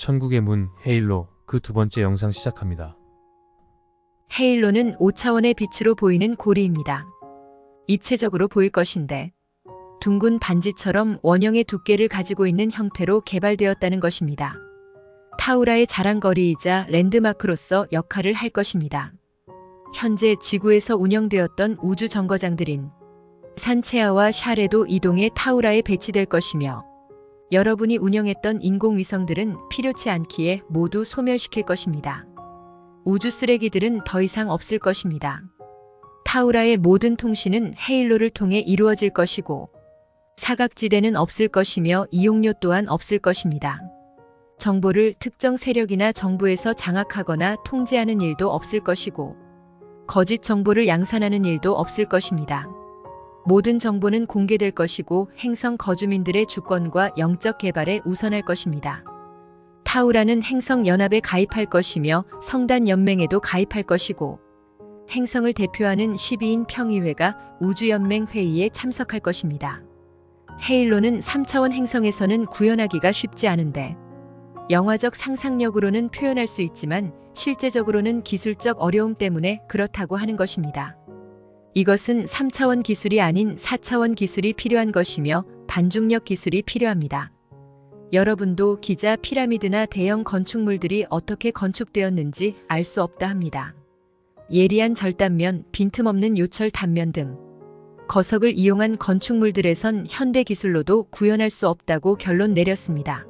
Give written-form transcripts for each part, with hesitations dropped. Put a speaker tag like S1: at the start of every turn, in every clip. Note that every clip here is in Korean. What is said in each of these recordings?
S1: 천국의 문 헤일로 그 두 번째 영상 시작합니다.
S2: 헤일로는 5차원의 빛으로 보이는 고리입니다. 입체적으로 보일 것인데 둥근 반지처럼 원형의 두께를 가지고 있는 형태로 개발되었다는 것입니다. 타우라의 자랑거리이자 랜드마크로서 역할을 할 것입니다. 현재 지구에서 운영되었던 우주 정거장들인 산체아와 샤레도 이동에 타우라에 배치될 것이며 여러분이 운영했던 인공위성들은 필요치 않기에 모두 소멸시킬 것입니다. 우주 쓰레기들은 더 이상 없을 것입니다. 타우라의 모든 통신은 헤일로를 통해 이루어질 것이고 사각지대는 없을 것이며 이용료 또한 없을 것입니다. 정보를 특정 세력이나 정부에서 장악하거나 통제하는 일도 없을 것이고 거짓 정보를 양산하는 일도 없을 것입니다. 모든 정보는 공개될 것이고 행성 거주민들의 주권과 영적 개발에 우선할 것입니다. 타우라는 행성 연합에 가입할 것이며 성단 연맹에도 가입할 것이고 행성을 대표하는 12인 평의회가 우주연맹 회의에 참석할 것입니다. 헤일로는 3차원 행성에서는 구현하기가 쉽지 않은데 영화적 상상력으로는 표현할 수 있지만 실제적으로는 기술적 어려움 때문에 그렇다고 하는 것입니다. 이것은 3차원 기술이 아닌 4차원 기술이 필요한 것이며 반중력 기술이 필요합니다. 여러분도 기자 피라미드나 대형 건축물들이 어떻게 건축되었는지 알 수 없다 합니다. 예리한 절단면, 빈틈없는 요철 단면 등 거석을 이용한 건축물들에선 현대 기술로도 구현할 수 없다고 결론 내렸습니다.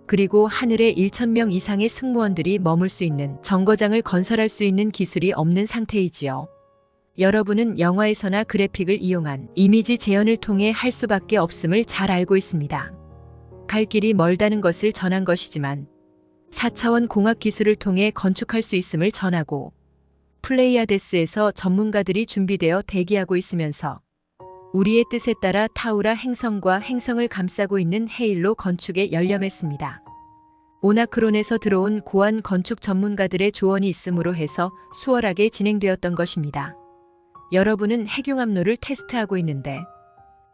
S2: 그리고 하늘에 1,000명 이상의 승무원들이 머물 수 있는 정거장을 건설할 수 있는 기술이 없는 상태이지요. 여러분은 영화에서나 그래픽을 이용한 이미지 재현을 통해 할 수밖에 없음을 잘 알고 있습니다. 갈 길이 멀다는 것을 전한 것이지만 4차원 공학 기술을 통해 건축할 수 있음을 전하고 플레이아데스에서 전문가들이 준비되어 대기하고 있으면서 우리의 뜻에 따라 타우라 행성과 행성을 감싸고 있는 헤일로 건축에 열렴했습니다. 오나크론에서 들어온 고안 건축 전문가들의 조언이 있음으로 해서 수월하게 진행되었던 것입니다. 여러분은 핵융합로를 테스트하고 있는데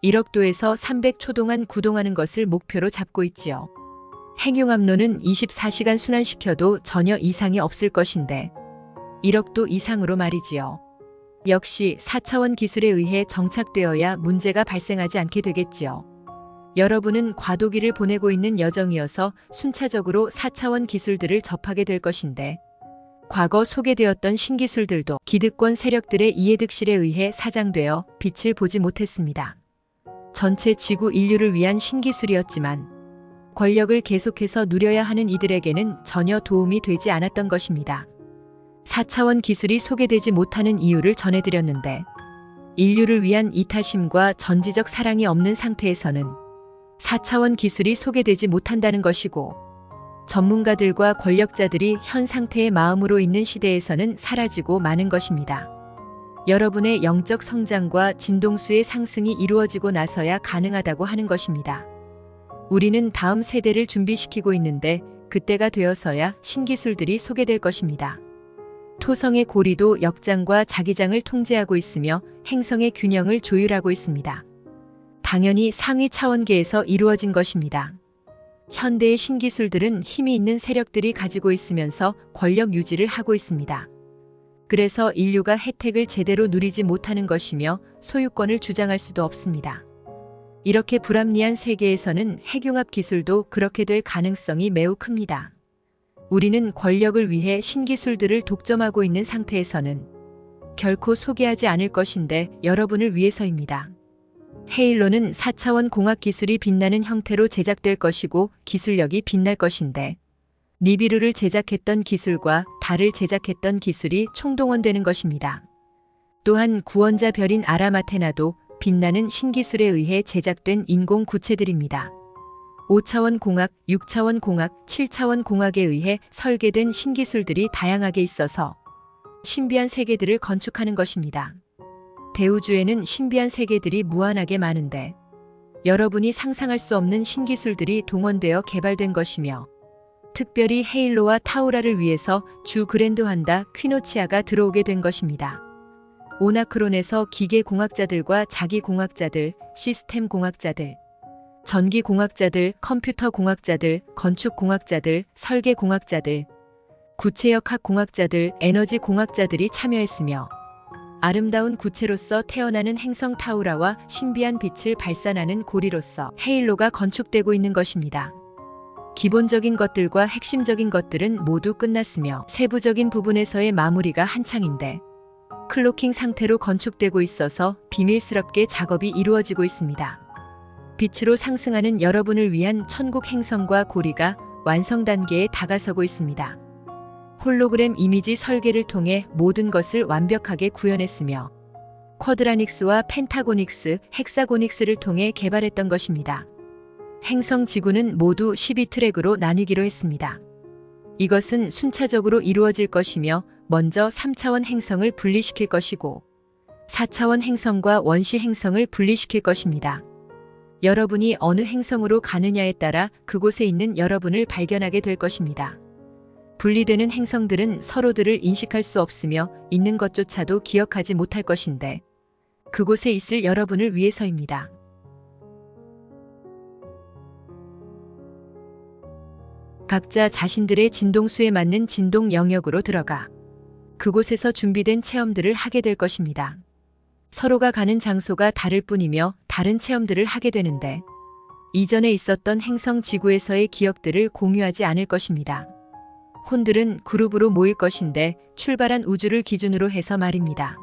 S2: 1억도에서 300초 동안 구동하는 것을 목표로 잡고 있지요. 핵융합로는 24시간 순환시켜도 전혀 이상이 없을 것인데 1억도 이상으로 말이지요. 역시 4차원 기술에 의해 정착되어야 문제가 발생하지 않게 되겠지요. 여러분은 과도기를 보내고 있는 여정이어서 순차적으로 4차원 기술들을 접하게 될 것인데 과거 소개되었던 신기술들도 기득권 세력들의 이해득실에 의해 사장되어 빛을 보지 못했습니다. 전체 지구 인류를 위한 신기술이었지만 권력을 계속해서 누려야 하는 이들에게는 전혀 도움이 되지 않았던 것입니다. 4차원 기술이 소개되지 못하는 이유를 전해드렸는데 인류를 위한 이타심과 전지적 사랑이 없는 상태에서는 4차원 기술이 소개되지 못한다는 것이고 전문가들과 권력자들이 현 상태의 마음으로 있는 시대에서는 사라지고 마는 것입니다. 여러분의 영적 성장과 진동수의 상승이 이루어지고 나서야 가능하다고 하는 것입니다. 우리는 다음 세대를 준비시키고 있는데 그때가 되어서야 신기술들이 소개될 것입니다. 토성의 고리도 역장과 자기장을 통제하고 있으며 행성의 균형을 조율하고 있습니다. 당연히 상위 차원계에서 이루어진 것입니다. 현대의 신기술들은 힘이 있는 세력들이 가지고 있으면서 권력 유지를 하고 있습니다. 그래서 인류가 혜택을 제대로 누리지 못하는 것이며 소유권을 주장할 수도 없습니다. 이렇게 불합리한 세계에서는 핵융합 기술도 그렇게 될 가능성이 매우 큽니다. 우리는 권력을 위해 신기술들을 독점하고 있는 상태에서는 결코 소개하지 않을 것인데 여러분을 위해서입니다. 헤일로는 4차원 공학 기술이 빛나는 형태로 제작될 것이고 기술력이 빛날 것인데 니비루를 제작했던 기술과 달을 제작했던 기술이 총동원되는 것입니다. 또한 구원자 별인 아라마테나도 빛나는 신기술에 의해 제작된 인공 구체들입니다. 5차원 공학, 6차원 공학, 7차원 공학에 의해 설계된 신기술들이 다양하게 있어서 신비한 세계들을 건축하는 것입니다. 대우주에는 신비한 세계들이 무한하게 많은데 여러분이 상상할 수 없는 신기술들이 동원되어 개발된 것이며 특별히 헤일로와 타우라를 위해서 주 그랜드환다 퀴노치아가 들어오게 된 것입니다. 오나크론에서 기계공학자들과 자기공학자들, 시스템 공학자들, 전기공학자들, 컴퓨터공학자들, 건축공학자들, 설계공학자들, 구체역학공학자들, 에너지공학자들이 참여했으며 아름다운 구체로서 태어나는 행성 타우라와 신비한 빛을 발산하는 고리로서 헤일로가 건축되고 있는 것입니다. 기본적인 것들과 핵심적인 것들은 모두 끝났으며 세부적인 부분에서의 마무리가 한창인데 클로킹 상태로 건축되고 있어서 비밀스럽게 작업이 이루어지고 있습니다. 빛으로 상승하는 여러분을 위한 천국 행성과 고리가 완성 단계에 다가서고 있습니다. 홀로그램 이미지 설계를 통해 모든 것을 완벽하게 구현했으며 쿼드라닉스와 펜타고닉스, 헥사고닉스를 통해 개발했던 것입니다. 행성 지구는 모두 12트랙으로 나뉘기로 했습니다. 이것은 순차적으로 이루어질 것이며 먼저 3차원 행성을 분리시킬 것이고 4차원 행성과 원시 행성을 분리시킬 것입니다. 여러분이 어느 행성으로 가느냐에 따라 그곳에 있는 여러분을 발견하게 될 것입니다. 분리되는 행성들은 서로들을 인식할 수 없으며 있는 것조차도 기억하지 못할 것인데 그곳에 있을 여러분을 위해서입니다. 각자 자신들의 진동수에 맞는 진동 영역으로 들어가 그곳에서 준비된 체험들을 하게 될 것입니다. 서로가 가는 장소가 다를 뿐이며 다른 체험들을 하게 되는데 이전에 있었던 행성 지구에서의 기억들을 공유하지 않을 것입니다. 혼들은 그룹으로 모일 것인데 출발한 우주를 기준으로 해서 말입니다.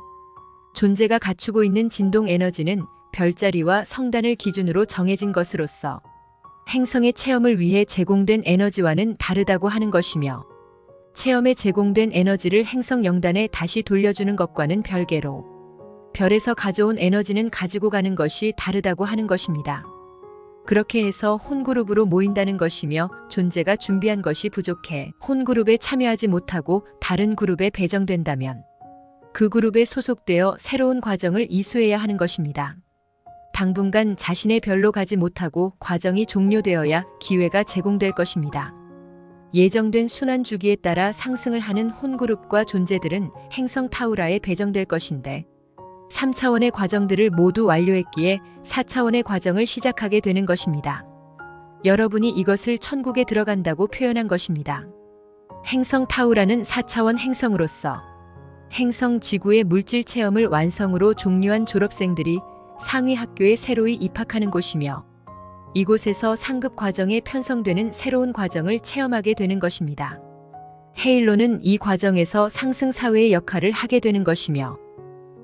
S2: 존재가 갖추고 있는 진동 에너지는 별자리와 성단을 기준으로 정해진 것으로서 행성의 체험을 위해 제공된 에너지와는 다르다고 하는 것이며 체험에 제공된 에너지를 행성 영단에 다시 돌려주는 것과는 별개로 별에서 가져온 에너지는 가지고 가는 것이 다르다고 하는 것입니다. 그렇게 해서 혼그룹으로 모인다는 것이며 존재가 준비한 것이 부족해 혼그룹에 참여하지 못하고 다른 그룹에 배정된다면 그 그룹에 소속되어 새로운 과정을 이수해야 하는 것입니다. 당분간 자신의 별로 가지 못하고 과정이 종료되어야 기회가 제공될 것입니다. 예정된 순환 주기에 따라 상승을 하는 혼그룹과 존재들은 행성 타우라에 배정될 것인데 3차원의 과정들을 모두 완료했기에 4차원의 과정을 시작하게 되는 것입니다. 여러분이 이것을 천국에 들어간다고 표현한 것입니다. 행성 타우라는 4차원 행성으로서 행성 지구의 물질 체험을 완성으로 종료한 졸업생들이 상위 학교에 새로이 입학하는 곳이며 이곳에서 상급 과정에 편성되는 새로운 과정을 체험하게 되는 것입니다. 헤일로는 이 과정에서 상승 사회의 역할을 하게 되는 것이며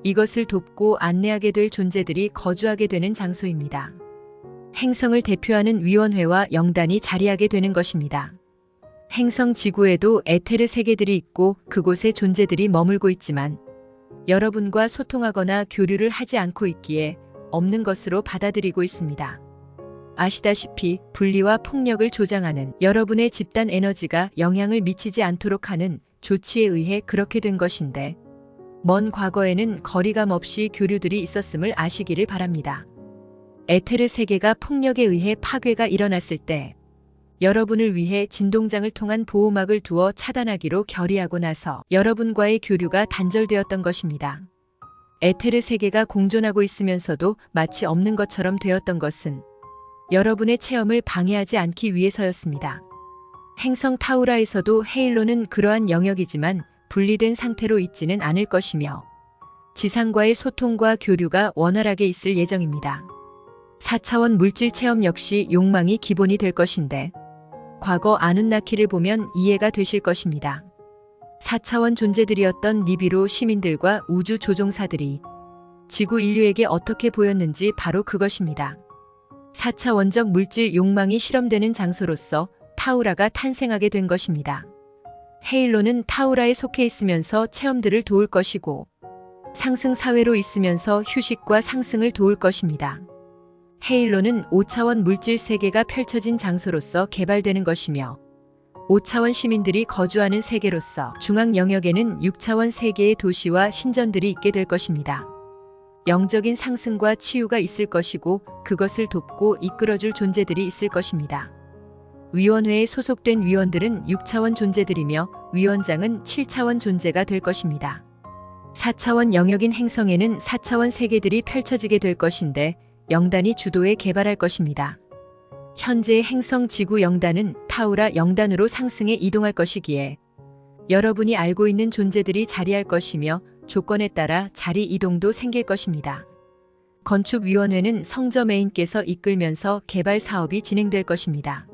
S2: 이것을 돕고 안내하게 될 존재들이 거주하게 되는 장소입니다. 행성을 대표하는 위원회와 영단이 자리하게 되는 것입니다. 행성 지구에도 에테르 세계들이 있고 그곳에 존재들이 머물고 있지만 여러분과 소통하거나 교류를 하지 않고 있기에 없는 것으로 받아들이고 있습니다. 아시다시피 분리와 폭력을 조장하는 여러분의 집단 에너지가 영향을 미치지 않도록 하는 조치에 의해 그렇게 된 것인데 먼 과거에는 거리감 없이 교류들이 있었음을 아시기를 바랍니다. 에테르 세계가 폭력에 의해 파괴가 일어났을 때 여러분을 위해 진동장을 통한 보호막을 두어 차단하기로 결의하고 나서 여러분과의 교류가 단절되었던 것입니다. 에테르 세계가 공존하고 있으면서도 마치 없는 것처럼 되었던 것은 여러분의 체험을 방해하지 않기 위해서였습니다. 행성 타우라에서도 헤일로는 그러한 영역이지만 분리된 상태로 있지는 않을 것이며 지상과의 소통과 교류가 원활하게 있을 예정입니다. 4차원 물질 체험 역시 욕망이 기본이 될 것인데 과거 아눈나키를 보면 이해가 되실 것입니다. 4차원 존재들이었던 니비루 시민들과 우주 조종사들이 지구 인류에게 어떻게 보였는지 바로 그것입니다. 4차원적 물질 욕망이 실험되는 장소로서 타우라가 탄생하게 된 것입니다. 헤일로는 타우라에 속해 있으면서 체험들을 도울 것이고 상승 사회로 있으면서 휴식과 상승을 도울 것입니다. 헤일로는 5차원 물질 세계가 펼쳐진 장소로서 개발되는 것이며 5차원 시민들이 거주하는 세계로서 중앙 영역에는 6차원 세계의 도시와 신전들이 있게 될 것입니다. 영적인 상승과 치유가 있을 것이고 그것을 돕고 이끌어줄 존재들이 있을 것입니다. 위원회에 소속된 위원들은 6차원 존재들이며 위원장은 7차원 존재가 될 것입니다. 4차원 영역인 행성에는 4차원 세계들이 펼쳐지게 될 것인데 영단이 주도해 개발할 것입니다. 현재의 행성 지구 영단은 타우라 영단으로 상승해 이동할 것이기에 여러분이 알고 있는 존재들이 자리할 것이며 조건에 따라 자리 이동도 생길 것입니다. 건축위원회는 성저 메인께서 이끌면서 개발 사업이 진행될 것입니다.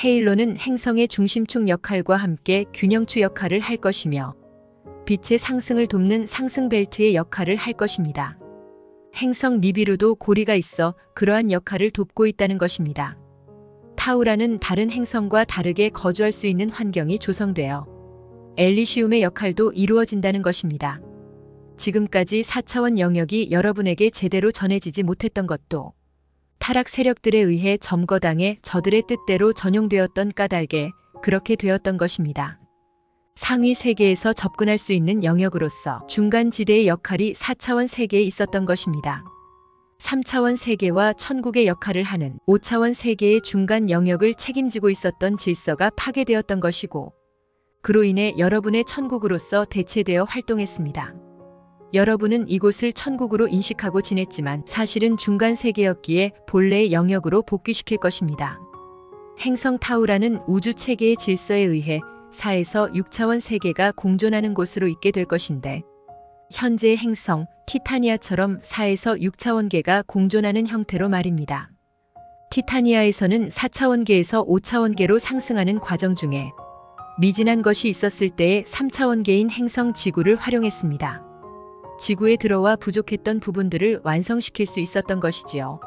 S2: 헤일로는 행성의 중심축 역할과 함께 균형추 역할을 할 것이며 빛의 상승을 돕는 상승 벨트의 역할을 할 것입니다. 행성 니비루도 고리가 있어 그러한 역할을 돕고 있다는 것입니다. 타우라는 다른 행성과 다르게 거주할 수 있는 환경이 조성되어 엘리시움의 역할도 이루어진다는 것입니다. 지금까지 4차원 영역이 여러분에게 제대로 전해지지 못했던 것도 타락 세력들에 의해 점거당해 저들의 뜻대로 전용되었던 까닭에 그렇게 되었던 것입니다. 상위 세계에서 접근할 수 있는 영역으로서 중간 지대의 역할이 4차원 세계에 있었던 것입니다. 3차원 세계와 천국의 역할을 하는 5차원 세계의 중간 영역을 책임지고 있었던 질서가 파괴되었던 것이고 그로 인해 여러분의 천국으로서 대체되어 활동했습니다. 여러분은 이곳을 천국으로 인식하고 지냈지만 사실은 중간 세계였기에 본래의 영역으로 복귀시킬 것입니다. 행성 타우라는 우주 체계의 질서에 의해 4에서 6차원 세계가 공존하는 곳으로 있게 될 것인데 현재의 행성 티타니아처럼 4에서 6차원계가 공존하는 형태로 말입니다. 티타니아에서는 4차원계에서 5차원계로 상승하는 과정 중에 미진한 것이 있었을 때의 3차원계인 행성 지구를 활용했습니다. 지구에 들어와 부족했던 부분들을 완성시킬 수 있었던 것이지요.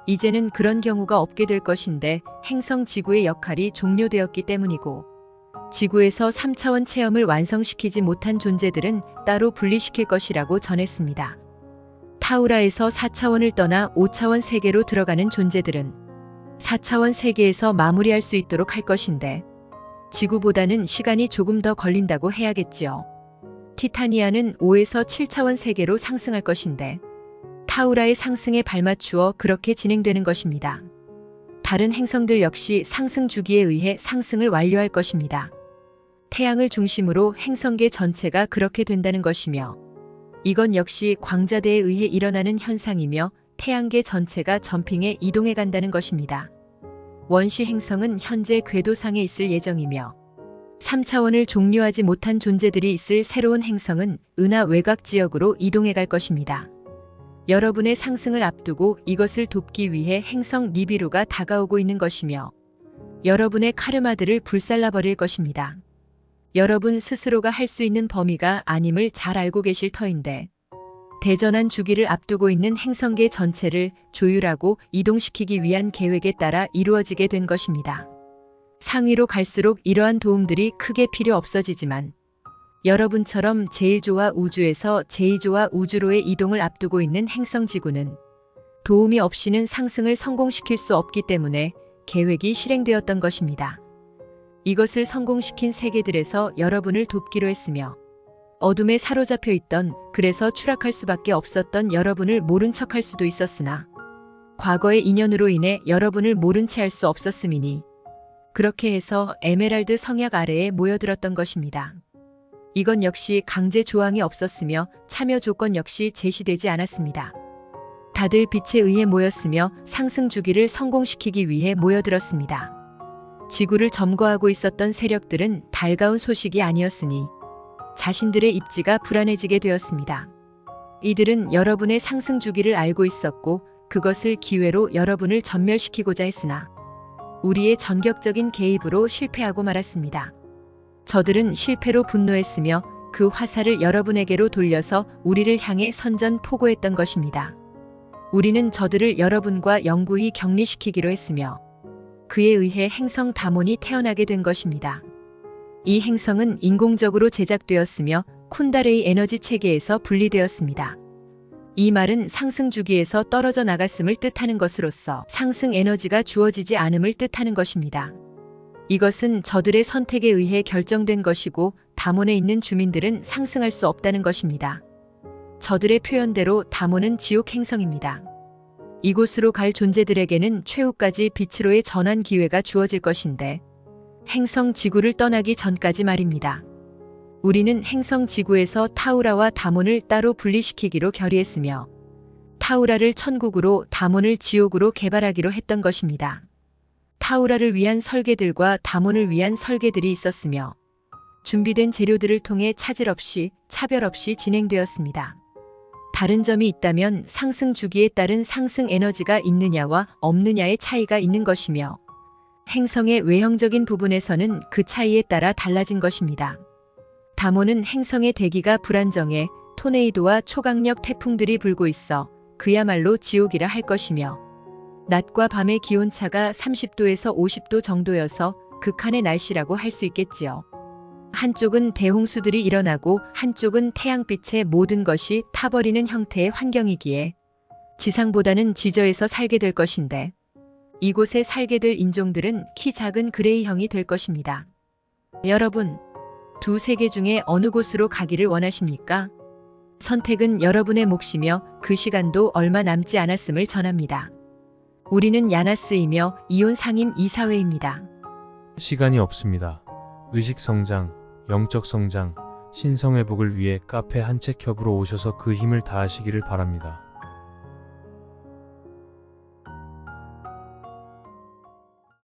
S2: 이제는 그런 경우가 없게 될 것인데 행성 지구의 역할이 종료되었기 때문이고 지구에서 3차원 체험을 완성시키지 못한 존재들은 따로 분리시킬 것이라고 전했습니다. 타우라에서 4차원을 떠나 5차원 세계로 들어가는 존재들은 4차원 세계에서 마무리할 수 있도록 할 것인데 지구보다는 시간이 조금 더 걸린다고 해야겠지요. 티타니아는 5에서 7차원 세계로 상승할 것인데 타우라의 상승에 발맞추어 그렇게 진행되는 것입니다. 다른 행성들 역시 상승 주기에 의해 상승을 완료할 것입니다. 태양을 중심으로 행성계 전체가 그렇게 된다는 것이며 이건 역시 광자대에 의해 일어나는 현상이며 태양계 전체가 점핑해 이동해 간다는 것입니다. 원시 행성은 현재 궤도상에 있을 예정이며 3차원을 종료하지 못한 존재들이 있을 새로운 행성은 은하 외곽 지역으로 이동해 갈 것입니다. 여러분의 상승을 앞두고 이것을 돕기 위해 행성 니비루가 다가오고 있는 것이며 여러분의 카르마들을 불살라버릴 것입니다. 여러분 스스로가 할 수 있는 범위가 아님을 잘 알고 계실 터인데 대전환 주기를 앞두고 있는 행성계 전체를 조율하고 이동시키기 위한 계획에 따라 이루어지게 된 것입니다. 상위로 갈수록 이러한 도움들이 크게 필요 없어지지만 여러분처럼 제1조와 우주에서 제2조와 우주로의 이동을 앞두고 있는 행성 지구는 도움이 없이는 상승을 성공시킬 수 없기 때문에 계획이 실행되었던 것입니다. 이것을 성공시킨 세계들에서 여러분을 돕기로 했으며 어둠에 사로잡혀 있던 그래서 추락할 수밖에 없었던 여러분을 모른 척할 수도 있었으나 과거의 인연으로 인해 여러분을 모른 채 할 수 없었음이니 그렇게 해서 에메랄드 성약 아래에 모여들었던 것입니다. 이건 역시 강제 조항이 없었으며 참여 조건 역시 제시되지 않았습니다. 다들 빛에 의해 모였으며 상승 주기를 성공시키기 위해 모여들었습니다. 지구를 점거하고 있었던 세력들은 달가운 소식이 아니었으니 자신들의 입지가 불안해지게 되었습니다. 이들은 여러분의 상승 주기를 알고 있었고 그것을 기회로 여러분을 전멸시키고자 했으나 우리의 전격적인 개입으로 실패하고 말았습니다. 저들은 실패로 분노했으며 그 화살을 여러분에게로 돌려서 우리를 향해 선전 포고했던 것입니다. 우리는 저들을 여러분과 영구히 격리시키기로 했으며 그에 의해 행성 다몬이 태어나게 된 것입니다. 이 행성은 인공적으로 제작되었으며 쿤다레이 에너지 체계에서 분리되었습니다. 이 말은 상승 주기에서 떨어져 나갔음을 뜻하는 것으로서 상승 에너지가 주어지지 않음을 뜻하는 것입니다. 이것은 저들의 선택에 의해 결정된 것이고 다몬에 있는 주민들은 상승할 수 없다는 것입니다. 저들의 표현대로 다몬은 지옥 행성입니다. 이곳으로 갈 존재들에게는 최후까지 빛으로의 전환 기회가 주어질 것인데 행성 지구를 떠나기 전까지 말입니다. 우리는 행성 지구에서 타우라와 다몬을 따로 분리시키기로 결의했으며 타우라를 천국으로 다몬을 지옥으로 개발하기로 했던 것입니다. 타우라를 위한 설계들과 다몬을 위한 설계들이 있었으며 준비된 재료들을 통해 차질 없이 차별 없이 진행되었습니다. 다른 점이 있다면 상승 주기에 따른 상승 에너지가 있느냐와 없느냐의 차이가 있는 것이며 행성의 외형적인 부분에서는 그 차이에 따라 달라진 것입니다. 다몬은 행성의 대기가 불안정해 토네이도와 초강력 태풍들이 불고 있어 그야말로 지옥이라 할 것이며 낮과 밤의 기온차가 30도에서 50도 정도여서 극한의 날씨라고 할 수 있겠지요. 한쪽은 대홍수들이 일어나고 한쪽은 태양빛의 모든 것이 타버리는 형태의 환경이기에 지상보다는 지저에서 살게 될 것인데 이곳에 살게 될 인종들은 키 작은 그레이형이 될 것입니다. 여러분, 두 세계 중에 어느 곳으로 가기를 원하십니까? 선택은 여러분의 몫이며 그 시간도 얼마 남지 않았음을 전합니다. 우리는 야나스이며 이온 상임 이사회입니다.
S1: 시간이 없습니다. 의식 성장, 영적 성장, 신성 회복을 위해 카페 한책협으로 오셔서 그 힘을 다하시기를 바랍니다.